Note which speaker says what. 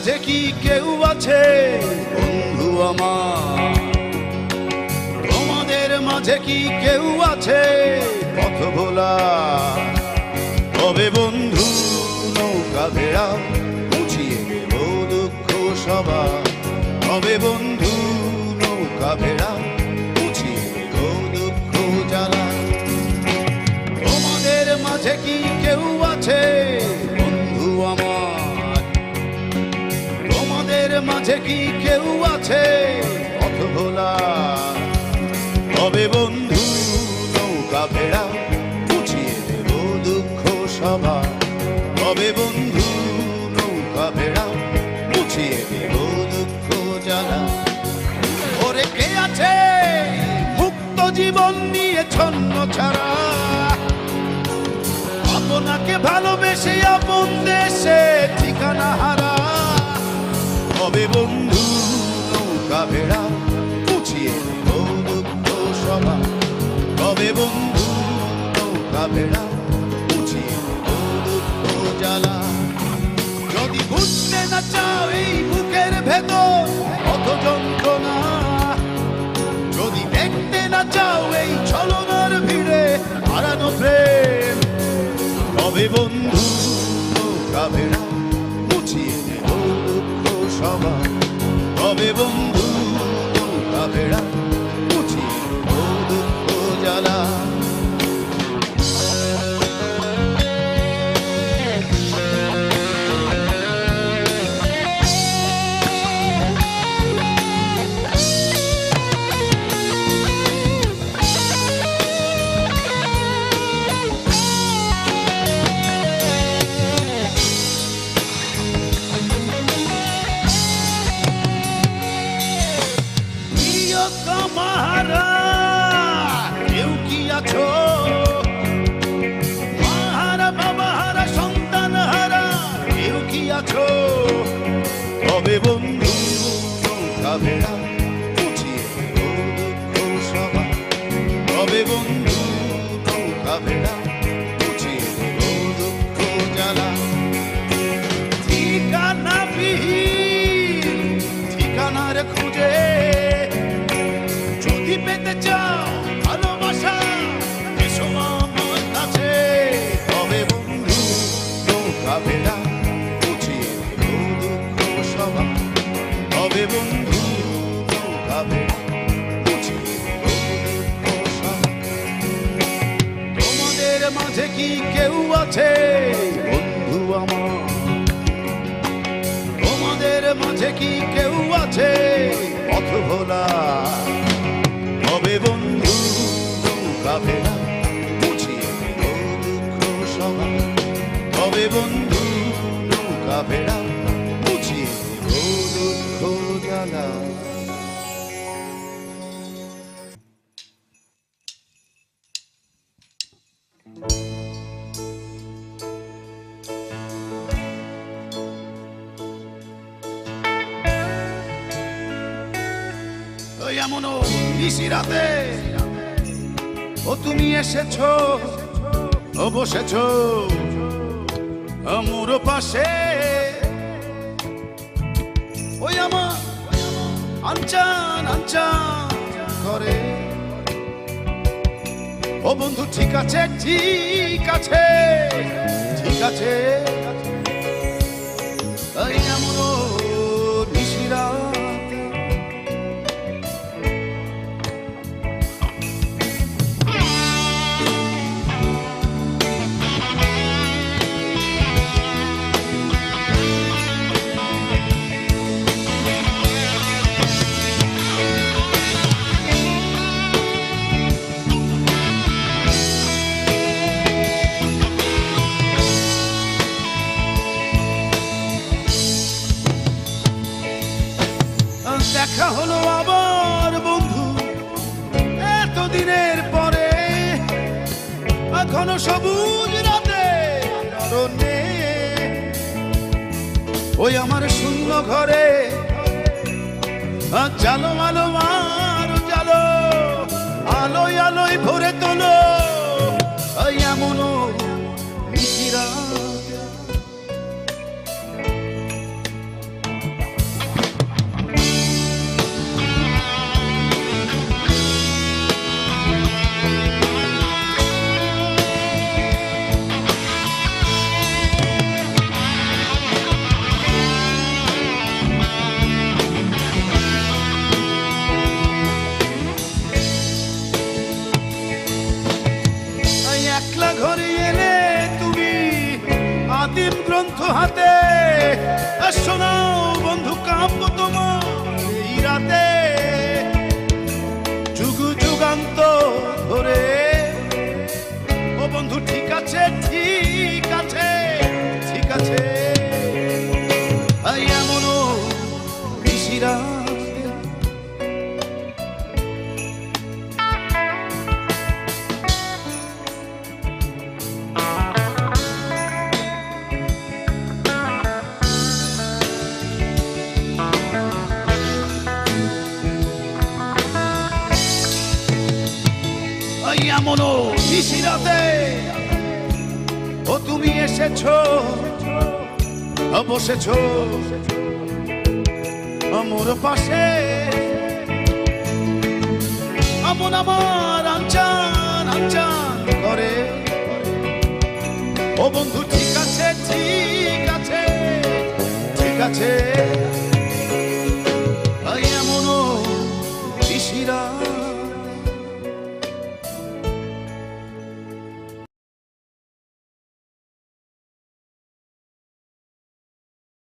Speaker 1: মাঝে কি কেউ আছে বন্ধু আমার? তোমাদের মাঝে কি কেউ আছে পথ ভোলা? তবে বন্ধু নৌকা ভেড়া মুছিয়ে দেব দুঃখ সবার। তবে বন্ধু নৌকা ভেড়া মুছিয়ে দেব দুঃখ জ্বালা। তোমাদের মাঝে কি কেউ আছে বন্ধু আমার? তোমাদের মাঝে কি কেউ আছে পথ ভোলা? তবে বন্ধু নৌকা ভেড়া মুছিয়ে দেব দুঃখ সবার। তবে বন্ধু নৌকা ভেড়া মুছিয়ে দেব দুঃখ জ্বালা। ওরে কে আছে মুক্ত জীবন নিয়ে ছন্ন ছাড়া? আপনাকে ভালোবেসে আপন দেশে ঠিকানা হারা। তবে বন্ধু নৌকা ভেড়া মুছিয়ে দেব দুঃখ সবার। তবে বন্ধু নৌকা ভেড়া মুছিয়ে দেব দুঃখ জ্বালা। যদি বুঝতে না চাও এই বুকের ভেতর কত যন্ত্রণা, যদি দেখতে না চাও এই ছলনার ভিড়ে হারানো প্রেম, তবে বন্ধু নৌকা ভেড়া মুছিয়ে দেব দুঃখ সবার। তবে বন্ধু নৌকা ভেড়া মুছিয়ে দেব দুঃখ জ্বালা। কেউ কি আছো মাহারা বাবা হারা সন্তান হারা? কেউ কি আছো? তবে বন্ধু নৌকা ভেড়া মুছিয়ে দেব দুঃখ সবার। তবে বন্ধু নৌকা ভেড়া মুছিয়ে দেব দুঃখ জ্বালা। ঠিকানা বিহীন ঠিকানার খুঁজে যদি পেতে চাও ভালোবাসা এসো আমার কাছে। তবে বন্ধু নৌকা ভেড়া মুছিয়ে দেব দুঃখ সবার। তবে বন্ধু নৌকা ভেড়া মুছিয়ে দেব দুঃখ সবার। তোমাদের মাঝে কি কেউ আছে বন্ধু আমার? তোমাদের মাঝে কি কেউ আছে পথ ভোলা? তবে বন্ধু নৌকা ভেড়া মুছিয়ে দেব দুঃখ সবার। তবে বন্ধু নৌকা ভেড়া মুছিয়ে দেব দুঃখ জ্বালা। এমন নিশি রাতে ও তুমি এসেছো, ও বসেছো আমার পাশে। ওই আমার আনচান আনচান করে। ও বন্ধু ঠিক আছে ঠিক আছে ঠিক আছে। এমন নিশি রাতে দেখা হলো আবার বন্ধু এতদিনের পরে। এখনো সবুজ রাতে অরণ্যে ওই আমার শূন্য ঘরে জালো আলো আর জালো আলোয় আলোয় ভরে তোলো। এমন নিশি রাতে শোনাও বন্ধু কাব্য তোমার এই রাতে যুগ যুগান্ত ধরে। ও বন্ধু ঠিক আছে ঠিক আছে ঠিক আছে, এমনও ঋষিরা এমনও নিশিরাতে ও তুমি এসেছো বসেছো আমার পাশে, আমন আমার আনচান আনচান করে। ও বন্ধু ঠিক আছে ঠিক আছে ঠিক আছে।